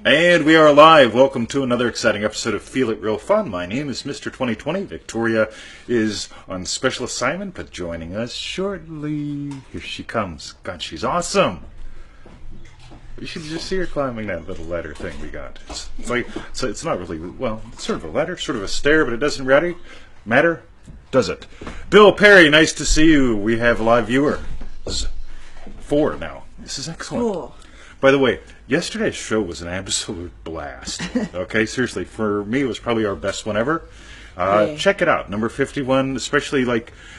And we are live. Welcome to another exciting episode of Feel It Real Fun. My name is Mr. 2020. Victoria is on special assignment, but joining us shortly. Here she comes. God, she's awesome. You should just see her climbing that little ladder thing we got. It's not really, well, it's sort of a ladder, sort of a stair, but it doesn't really matter, does it? Bill Perry, nice to see you. We have a live viewer. 4 now. This is excellent. 4. By the way, yesterday's show was an absolute blast. Okay, seriously, for me, it was probably our best one ever. Check it out, number 51, especially,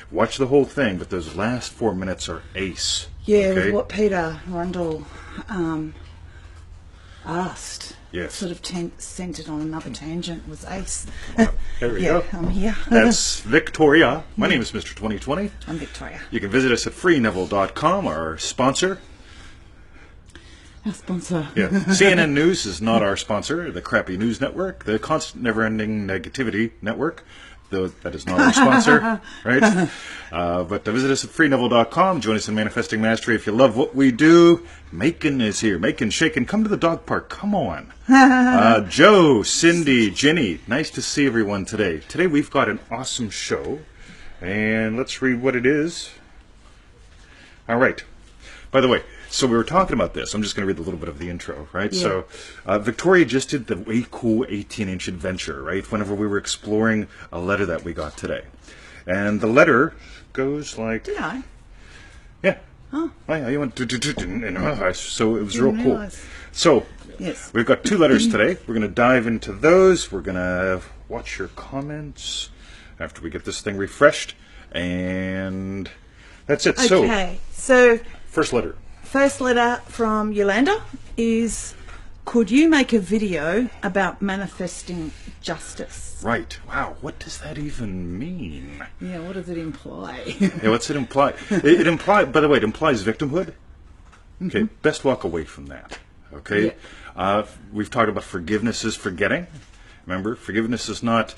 watch the whole thing, but those last 4 minutes are ace. Yeah, okay? with what Peter Rundle asked. Yes. Sort of sent it on another tangent was ace. There we go. I'm here. That's Victoria. My name is Mr. 2020. I'm Victoria. You can visit us at freeneville.com, our sponsor. Our sponsor. Yeah. CNN News is not our sponsor. The Crappy News Network, the Constant Never-Ending Negativity Network, though that is not our sponsor, right? But visit us at freeneville.com. Join us in Manifesting Mastery. If you love what we do, Macon is here. Macon, Shaken, come to the dog park. Come on. Joe, Cindy, Jenny, nice to see everyone today. Today we've got an awesome show, and let's read what it is. All right. By the way, so we were talking about this. I'm just going to read a little bit of the intro, right? Yeah. So Victoria just did the way cool 18-inch adventure, right? Whenever we were exploring a letter that we got today. And the letter goes like... Did I? Yeah. Oh. Oh, yeah, you went... So it was Didn't real cool. realize. So Yes. we've got 2 letters today. We're going to dive into those. We're going to watch your comments after we get this thing refreshed. And that's it. Okay. So First letter. first letter from Yolanda is, could you make a video about manifesting justice? Right. Wow. What does that even mean? Yeah, what does it imply? Yeah, what's it imply? It implies, by the way, it implies victimhood. Okay, best walk away from that. Okay? We've talked about forgiveness is forgetting. Remember, forgiveness is not,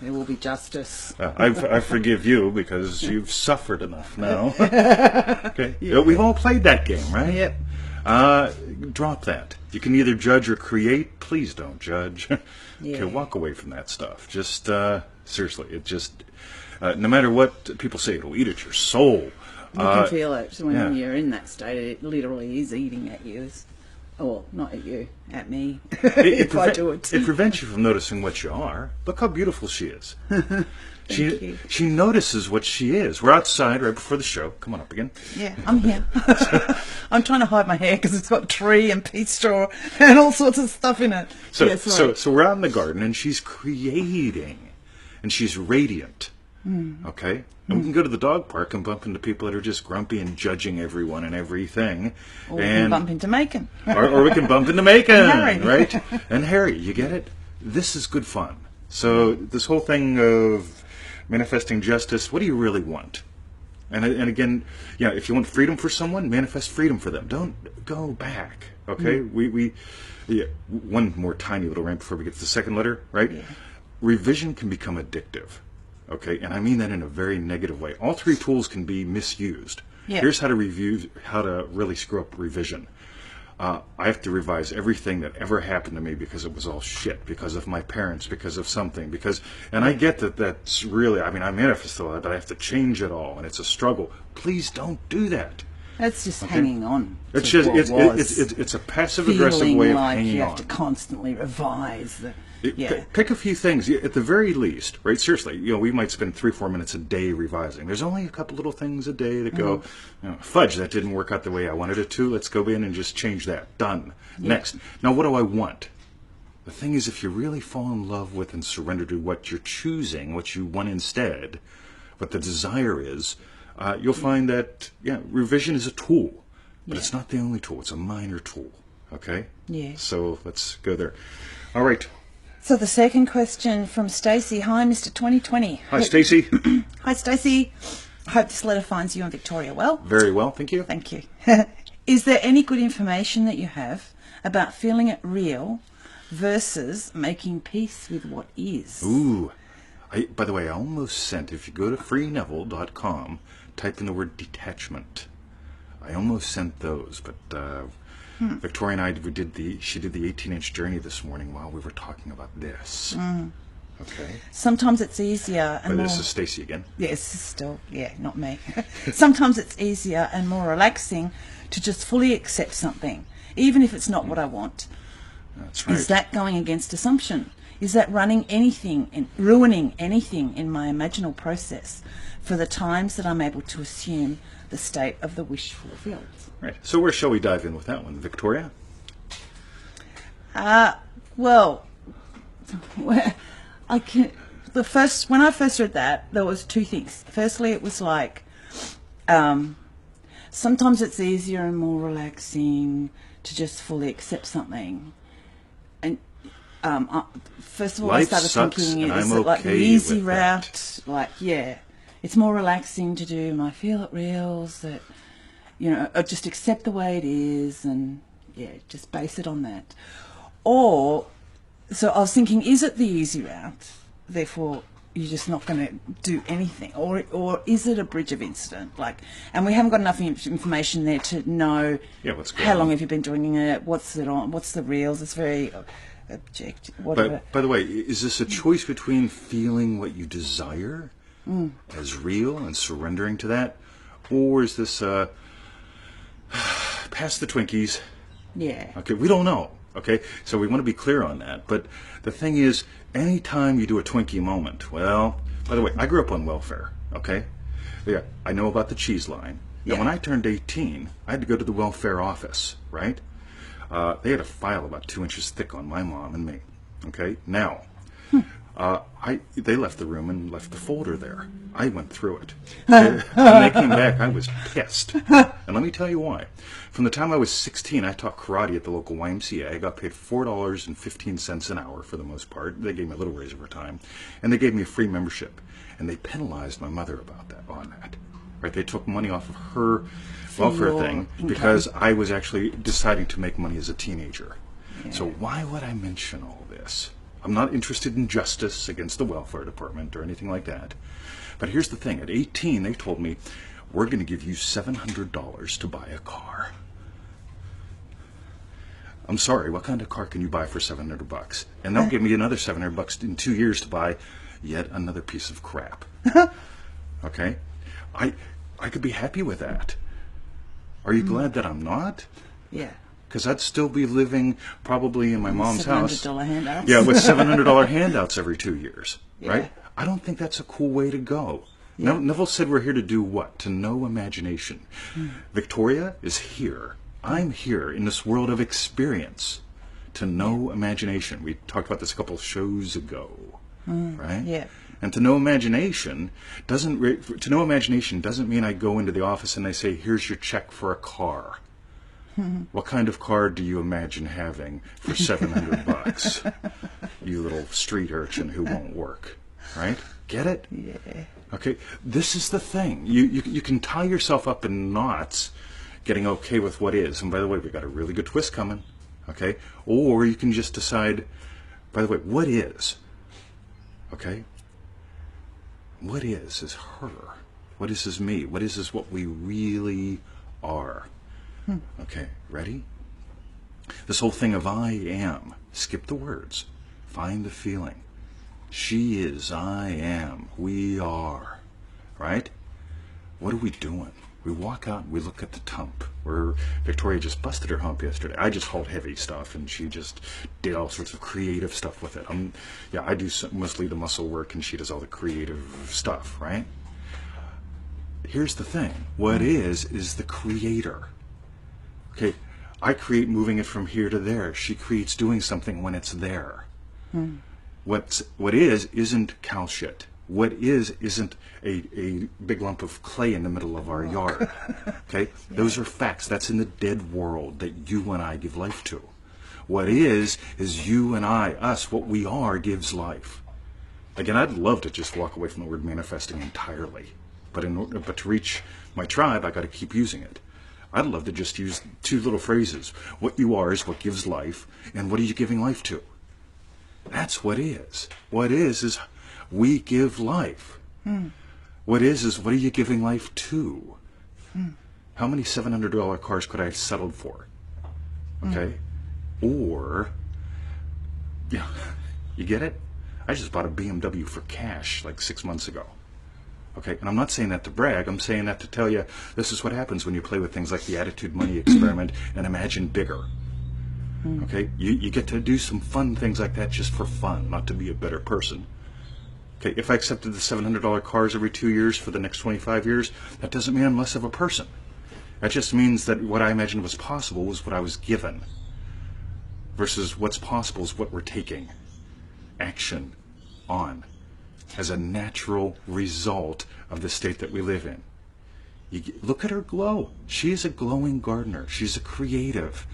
There will be justice. I forgive you because you've suffered enough now. Okay? Yeah. We've all played that game, right? Yep. Drop that. You can either judge or create. Please don't judge. Yeah. Okay, walk away from that stuff. Just, seriously, it just, no matter what people say, it'll eat at your soul. You can feel it when yeah. you're in that state. It literally is eating at you. Oh, not at you, at me. It I do it. It prevents you from noticing what you are. Look how beautiful she is. you. She notices what she is. We're outside right before the show. Come on up again. Yeah, I'm here. I'm trying to hide my hair because it's got tree and peat straw and all sorts of stuff in it. So, yeah, sorry. so we're out in the garden, and she's creating, and she's radiant. Okay? And we can go to the dog park and bump into people that are just grumpy and judging everyone and everything. Or we can bump into Macon. or we can bump into Macon, And Harry. right? And Harry, you get it? This is good fun. So this whole thing of manifesting justice, what do you really want? And again, yeah, if you want freedom for someone, manifest freedom for them. Don't go back, okay? Yeah, one more tiny little rant before we get to the second letter, right? Yeah. Revision can become addictive, okay? And I mean that in a very negative way. All 3 tools can be misused. Yeah. Here's how to really screw up revision. I have to revise everything that ever happened to me because it was all shit, because of my parents, because of something, and I get that that's really, I manifest a lot, but I have to change it all, and it's a struggle. Please don't do that. That's just hanging on. It's to just, what was. it's a passive-aggressive Feeling way of like hanging you on. have to constantly revise the... Yeah. Pick a few things, at the very least, right? Seriously, we might spend 3-4 minutes a day revising. There's only a couple little things a day that go, fudge, that didn't work out the way I wanted it to. Let's go in and just change that. Done. Yeah. Next. Now, what do I want? The thing is, if you really fall in love with and surrender to what you're choosing, what you want instead, what the desire is, you'll find that, revision is a tool, but it's not the only tool. It's a minor tool, okay? Yeah. So let's go there. All right. So the second question from Stacey. Hi, Mr. 2020. Hi, Stacey. Hi, Stacey. I hope this letter finds you and Victoria well. Very well, thank you. Thank you. Is there any good information that you have about feeling it real versus making peace with what is? Ooh. By the way, I almost sent, if you go to freeneville.com, type in the word detachment. I almost sent those, but Victoria and I, she did the 18-inch journey this morning while we were talking about this. Okay. Sometimes it's easier and But more... this is Stacey again. Yes, still, yeah, not me. Sometimes it's easier and more relaxing to just fully accept something, even if it's not what I want. That's right. Is that going against assumption? Is that ruining anything in my imaginal process for the times that I'm able to assume the state of the wish fulfilled? Right. So where shall we dive in with that one, Victoria? Well, when I first read that, there was two things. Firstly, it was like, sometimes it's easier and more relaxing to just fully accept something. And first of all, Life I started sucks, thinking, and is I'm it like the okay easy with route? that. Like, yeah, it's more relaxing to do my feel it reals that, or just accept the way it is and, yeah, just base it on that. Or, so I was thinking, is it the easy route? Therefore, you're just not going to do anything, or is it a bridge of incident? And we haven't got enough information there to know what's going how long on. have you been doing it, what's it on, what's the reels. It's very objective. Whatever. But by the way, is this a choice between feeling what you desire as real and surrendering to that, or is this past the Twinkies? Yeah. Okay, we don't know. Okay, so we want to be clear on that. But the thing is, anytime you do a Twinkie moment, well, by the way, I grew up on welfare. Okay, yeah, I know about the cheese line. Yeah. And when I turned 18, I had to go to the welfare office. Right? They had a file about 2 inches thick on my mom and me. Okay, now. They left the room and left the folder there. I went through it. When they came back, I was pissed. And let me tell you why. From the time I was 16, I taught karate at the local YMCA. I got paid $4.15 an hour for the most part. They gave me a little raise over time. And they gave me a free membership. And they penalized my mother about that, on that. Right? They took money off of her welfare your thing income. because I was actually deciding to make money as a teenager. Yeah. So why would I mention all this? I'm not interested in justice against the welfare department or anything like that. But here's the thing. At 18, they told me, we're going to give you $700 to buy a car. I'm sorry, what kind of car can you buy for $700? And they'll give me another $700 in 2 years to buy yet another piece of crap. Okay? I could be happy with that. Are you glad that I'm not? Yeah. Because I'd still be living probably in my mom's house. $700 handouts. Yeah, with $700 handouts every 2 years, right? Yeah. I don't think that's a cool way to go. Yeah. Neville said we're here to do what? To know imagination. Victoria is here. I'm here in this world of experience to know imagination. We talked about this a couple of shows ago, right? Yeah. And to know imagination doesn't mean I go into the office and they say, here's your check for a car. What kind of car do you imagine having for $700? You little street urchin who won't work, right? Get it? Yeah. Okay, this is the thing. You can tie yourself up in knots getting okay with what is. And by the way, we've got a really good twist coming, okay? Or you can just decide, by the way, what is? Okay? What is her. What is me. What is what we really are. Okay, ready? This whole thing of I am. Skip the words. Find the feeling. She is, I am, we are. Right? What are we doing? We walk out and we look at the tump. Where Victoria just busted her hump yesterday. I just hauled heavy stuff and she just did all sorts of creative stuff with it. I do mostly the muscle work and she does all the creative stuff, right? Here's the thing. What is the creator. Okay, I create moving it from here to there. She creates doing something when it's there. What is isn't cow shit. What isn't a big lump of clay in the middle of our yard. Okay, those are facts. That's in the dead world that you and I give life to. What is you and I, us. What we are gives life. Again, I'd love to just walk away from the word manifesting entirely, but to reach my tribe, I got to keep using it. I'd love to just use two little phrases. What you are is what gives life, and what are you giving life to? That's what is. What is we give life. What is what are you giving life to? How many $700 cars could I have settled for? Okay? Or, yeah, you get it? I just bought a BMW for cash like 6 months ago. Okay, and I'm not saying that to brag. I'm saying that to tell you this is what happens when you play with things like the attitude money experiment and imagine bigger. Okay, you get to do some fun things like that just for fun, not to be a better person. Okay, if I accepted the $700 cars every 2 years for the next 25 years, that doesn't mean I'm less of a person. That just means that what I imagined was possible was what I was given, versus what's possible is what we're taking action on as a natural result of the state that we live in. Look at her glow. She is a glowing gardener. She's a creative.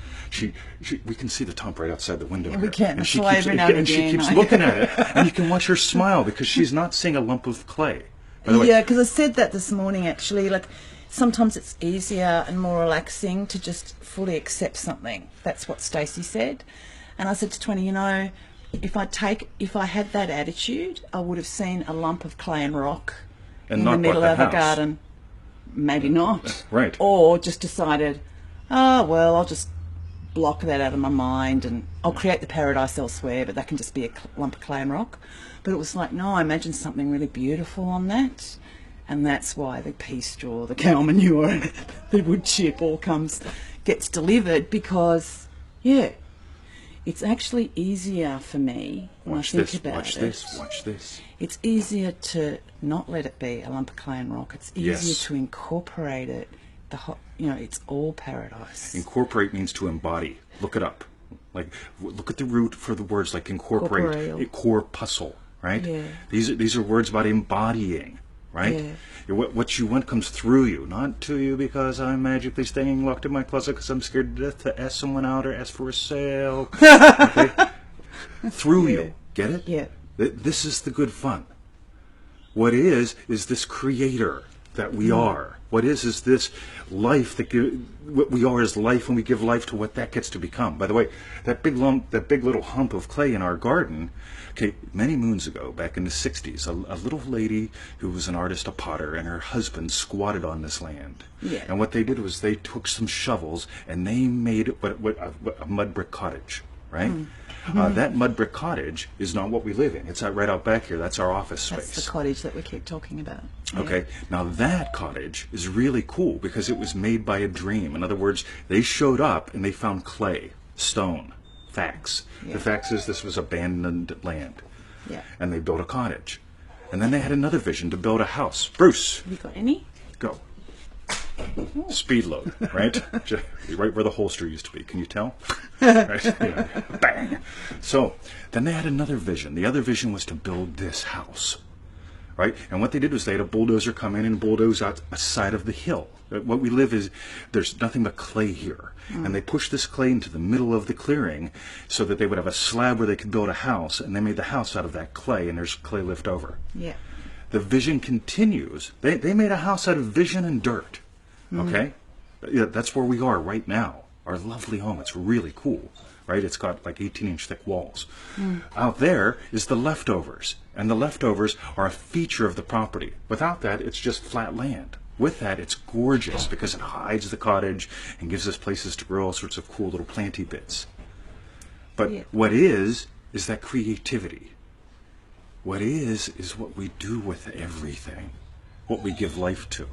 We can see the top right outside the window. Yeah, we here. can. And That's she why keeps, every now and and she again keeps I- looking at it, and you can watch her smile because she's not seeing a lump of clay. By the way, Yeah, because I said that this morning actually. Like, sometimes it's easier and more relaxing to just fully accept something. That's what Stacey said. And I said to 20, if I had that attitude, I would have seen a lump of clay and rock And in not the middle bought of the a house. garden. Maybe not. Right. Or just decided, oh, well, I'll just block that out of my mind and I'll create the paradise elsewhere, but that can just be a lump of clay and rock. But it was like, no, I imagined something really beautiful on that. And that's why the pea straw, the cow manure, the wood chip all gets delivered because, yeah, it's actually easier for me when watch I think this, about watch it. watch this. It's easier to not let it be a lump of clay and rock. It's easier Yes. to incorporate it. It's all paradise. Incorporate means to embody. Look it up. Like, look at the root for the words like incorporate, Corporeal. corpuscle, right? Yeah. These are words about embodying, right? Yeah. What you want comes through you, not to you because I'm magically staying locked in my closet because I'm scared to death to ask someone out or ask for a sale. Okay? Through you. Get it? Yeah. This is the good fun. What is this creator that we are? What is this life that what we are is life, and we give life to what that gets to become. By the way, that big little hump of clay in our garden. Okay, many moons ago, back in the '60s, a little lady who was an artist, a potter, and her husband squatted on this land. Yeah. And what they did was they took some shovels and they made a mud brick cottage. Right. That mud brick cottage is not what we live in. It's right out back here. That's our office space. That's the cottage that we keep talking about. Yeah. Okay, now that cottage is really cool because it was made by a dream. In other words, they showed up and they found clay, stone, facts. Yeah. The facts is this was abandoned land. Yeah. And they built a cottage. And then they had another vision to build a house. Bruce, Have you got any? go. Speed load, right? Right where the holster used to be. Can you tell? Right? Yeah. Bang. So then they had another vision. The other vision was to build this house, right? And what they did was they had a bulldozer come in and bulldoze out a side of the hill. What we live is there's nothing but clay here. And they pushed this clay into the middle of the clearing so that they would have a slab where they could build a house. And they made the house out of that clay, and there's clay left over. Yeah. The vision continues. They made a house out of vision and dirt. Okay? Yeah, that's where we are right now. Our lovely home. It's really cool. Right? It's got like 18-inch thick walls. Out there is the leftovers. And the leftovers are a feature of the property. Without that, it's just flat land. With that, it's gorgeous because it hides the cottage and gives us places to grow all sorts of cool little planty bits. But Yeah. what is that creativity. What is what we do with everything, what we give life to.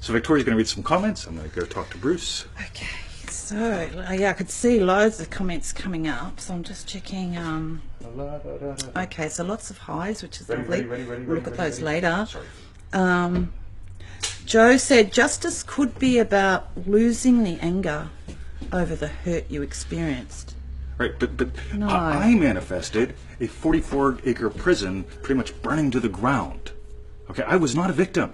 So Victoria's going to read some comments. I'm going to go talk to Bruce. Okay. So, yeah, I could see loads of comments coming up, so I'm just checking. Okay, so lots of highs, which is lovely. We'll look at those later. Sorry. Joe said justice could be about losing the anger over the hurt you experienced. Right, but No. I manifested a 44-acre prison pretty much burning to the ground. Okay, I was not a victim.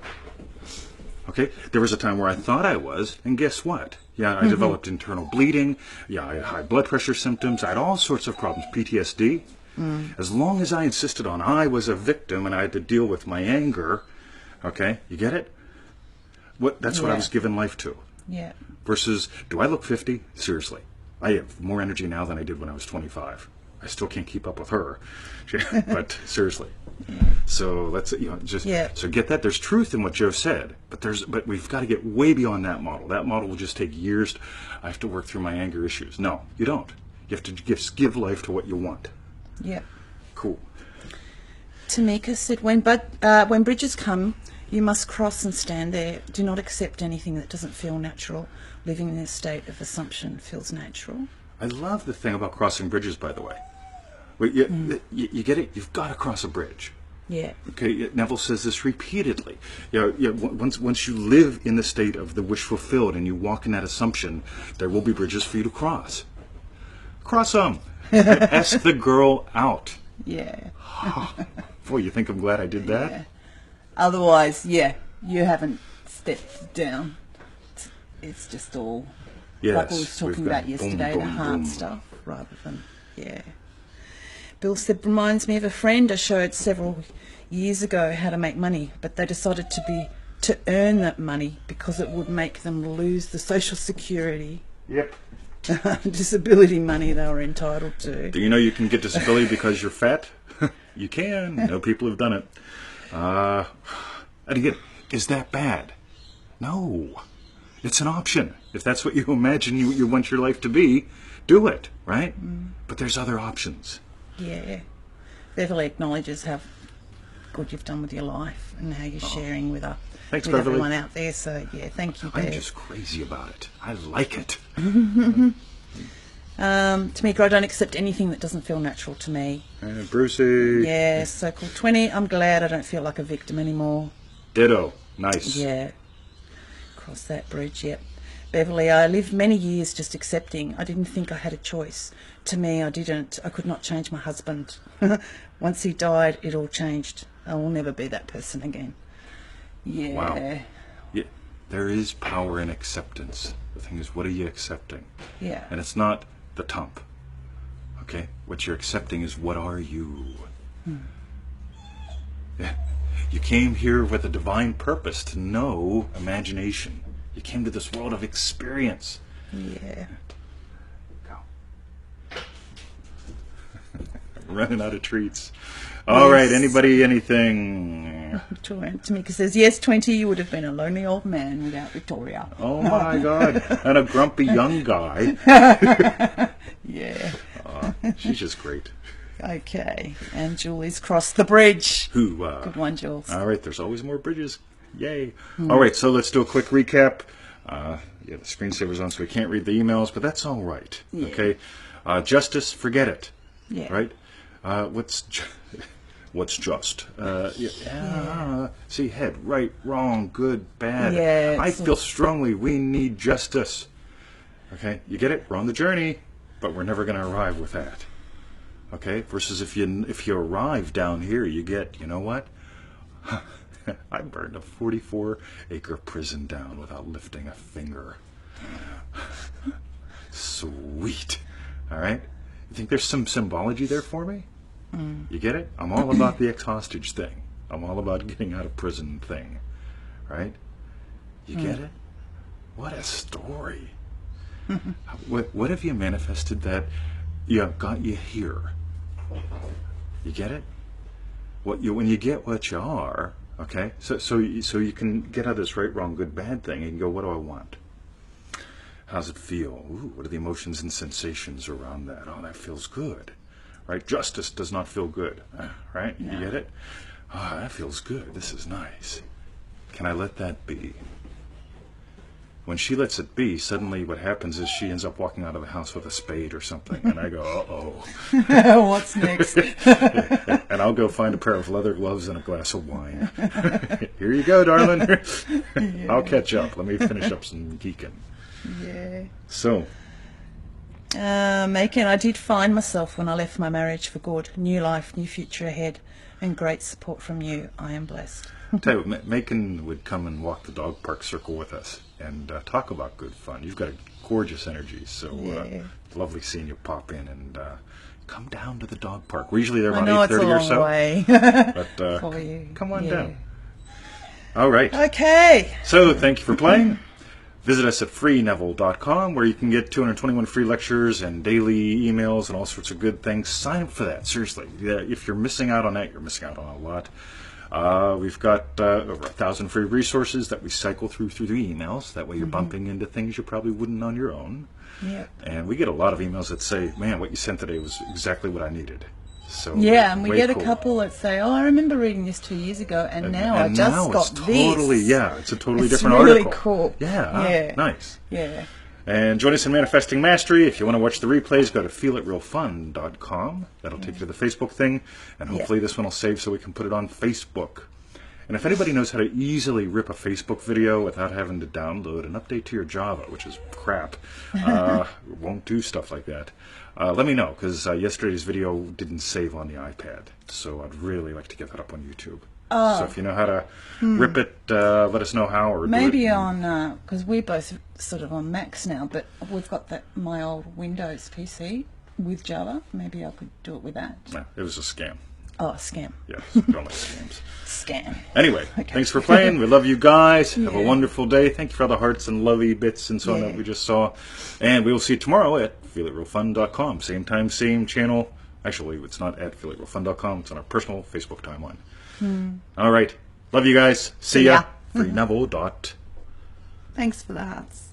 Okay, there was a time where I thought I was, and guess what? Yeah, I developed internal bleeding. Yeah, I had high blood pressure symptoms. I had all sorts of problems, PTSD. As long as I insisted on I was a victim and I had to deal with my anger, okay, you get it? That's what I Yeah. was given life to. Yeah. Versus, do I look 50? Seriously. I have more energy now than I did when I was 25. I still can't keep up with her. But seriously. So let's just so get that. There's truth in what Joe said, but we've got to get way beyond that model. That model will just take years. I have to work through my anger issues. No, you don't. You have to give life to what you want. Yeah. Cool. Tamika said, when bridges come, you must cross and stand there. Do not accept anything that doesn't feel natural. Living in a state of assumption feels natural. I love the thing about crossing bridges, by the way. You get it? You've got to cross a bridge. Yeah. Okay, Neville says this repeatedly. Once you live in the state of the wish fulfilled and you walk in that assumption, there will be bridges for you to cross. Cross them. Ask the girl out. Yeah. Boy, you think I'm glad I did that? Yeah. Otherwise, you haven't stepped down. It's just all like we was talking about yesterday, the heart stuff, rather than, Bill said, reminds me of a friend I showed several years ago how to make money, but they decided to earn that money because it would make them lose the social security. Yep. Disability money they were entitled to. Do you know you can get disability because you're fat? You can. No, people have done it. And again, is that bad? No. It's an option. If that's what you imagine you want your life to be, do it, right? But there's other options. Yeah. Beverly acknowledges how good you've done with your life and how you're sharing with Thanks, with Beverly. everyone out there. So, thank you, Bev. I'm just crazy about it. I like it. Tamika, I don't accept anything that doesn't feel natural to me. Brucey. Yeah, so cool. 20, I'm glad I don't feel like a victim anymore. Ditto. Nice. Yeah. Cross that bridge, yep. Beverly, I lived many years just accepting. I didn't think I had a choice. To me, I didn't. I could not change my husband. Once he died, it all changed. I will never be that person again. Yeah. Wow. Yeah. There is power in acceptance. The thing is, what are you accepting? Yeah. And it's not the tump. Okay? What you're accepting is, what are you? Yeah. You came here with a divine purpose to know imagination. You came to this world of experience. Yeah. Go. I'm running out of treats. All right, anybody, anything? Tamika says, yes, 20, you would have been a lonely old man without Victoria. Oh my God. And a grumpy young guy. Yeah. She's just great. Okay. And Julie's crossed the bridge. Good one, Jules. All right, there's always more bridges. Yay. All right, so let's do a quick recap. The screensaver's on, so we can't read the emails, but that's all right. Yeah. Okay. Justice, forget it. Yeah. Right? What's just? See, head, right, wrong, good, bad. Yeah, I feel strongly we need justice. Okay, you get it? We're on the journey, but we're never going to arrive with that. Okay, versus if you arrive down here, you get, you know what? I burned a 44-acre prison down without lifting a finger. Sweet. All right? You think there's some symbology there for me? You get it? I'm all about the ex-hostage thing. I'm all about getting out of prison thing. Right? You get it? What a story. What if you manifested that got you here? You get it? When you get what you are, okay? So you can get out of this right, wrong, good, bad thing and go, what do I want? How's it feel? Ooh, what are the emotions and sensations around that? Oh, that feels good. Right? Justice does not feel good. Right? You get it? Oh, that feels good. This is nice. Can I let that be? When she lets it be, suddenly what happens is she ends up walking out of the house with a spade or something. And I go, uh-oh. What's next? And I'll go find a pair of leather gloves and a glass of wine. Here you go, darling. I'll catch up. Let me finish up some geeking. Yeah. So. Macon, I did find myself when I left my marriage for good. New life, new future ahead, and great support from you. I am blessed. Tell you what, Macon would come and walk the dog park circle with us and talk about good fun. You've got a gorgeous energy, so lovely seeing you pop in and come down to the dog park. We're usually there about 8:30 or so. Way. But for you. come on down. All right. Okay. So thank you for playing. Visit us at freeneville.com, where you can get 221 free lectures and daily emails and all sorts of good things. Sign up for that, seriously. Yeah, if you're missing out on that, you're missing out on a lot. We've got over 1,000 free resources that we cycle through the emails. That way you're bumping into things you probably wouldn't on your own. Yeah. And we get a lot of emails that say, man, what you sent today was exactly what I needed. So Yeah, and we way get cool. a couple that say, "Oh, I remember reading this 2 years ago, and now I And just now got it's this." totally, yeah, it's a totally It's different really article. cool. Yeah, Yeah. nice. Yeah. And join us in Manifesting Mastery. If you want to watch the replays, go to feelitrealfun.com. That'll take you to the Facebook thing, and hopefully this one will save so we can put it on Facebook. And if anybody knows how to easily rip a Facebook video without having to download an update to your Java, which is crap, won't do stuff like that, let me know, because yesterday's video didn't save on the iPad. So I'd really like to get that up on YouTube. So if you know how to rip it, let us know how. Or Maybe do it. on, because we're both sort of on Macs now, but we've got my old Windows PC with Java. Maybe I could do it with that. No, it was a scam. Oh, scam. Yes, don't like scams. Scam. Anyway, Okay. thanks for playing. We love you guys. Have a Yeah. wonderful day. Thank you for all the hearts and lovey bits and so on Yeah. that we just saw. And we will see you tomorrow at feelitrealfun.com. Same time, same channel. Actually, it's not at feelitrealfun.com. It's on our personal Facebook timeline. All right. Love you guys. See ya. ya. Freeneville.com. Thanks for the hearts.